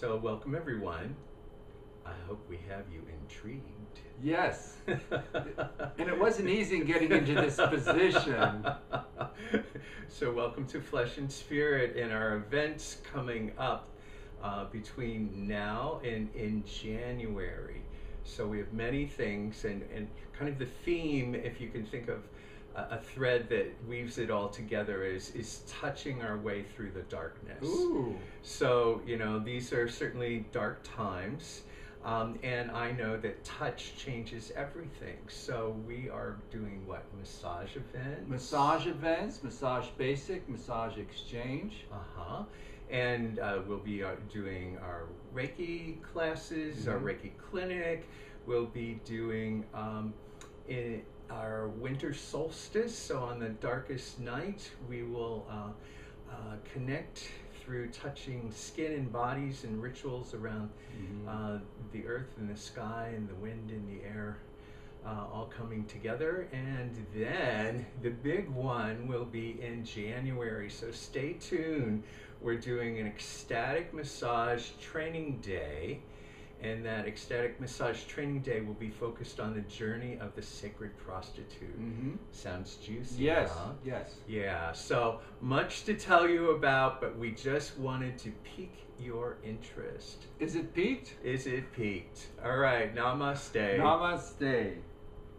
So, welcome everyone. I hope we have you intrigued. Yes. And it wasn't easy getting into this position. So, welcome to Flesh and Spirit and our events coming up between now and in January. So, we have many things, and kind of the theme, if you can think of a thread that weaves it all together, is touching our way through the darkness. Ooh. So, these are certainly dark times. And I know that touch changes everything. So we are doing what? Massage events? Massage events, massage basic, massage exchange. Uh-huh. And we'll be doing our Reiki classes, our Reiki clinic. We'll be doing in our winter solstice. So on the darkest night, we will connect through touching skin and bodies and rituals around the earth and the sky and the wind and the air, all coming together. And then the big one will be in January, so stay tuned. We're doing an ecstatic massage training day, and that ecstatic massage training day will be focused on the journey of the sacred prostitute. Sounds juicy, Yes, huh? yes. Yeah, so much to tell you about, but we just wanted to pique your interest. Is it peaked? Is it piqued? All right, namaste. Namaste.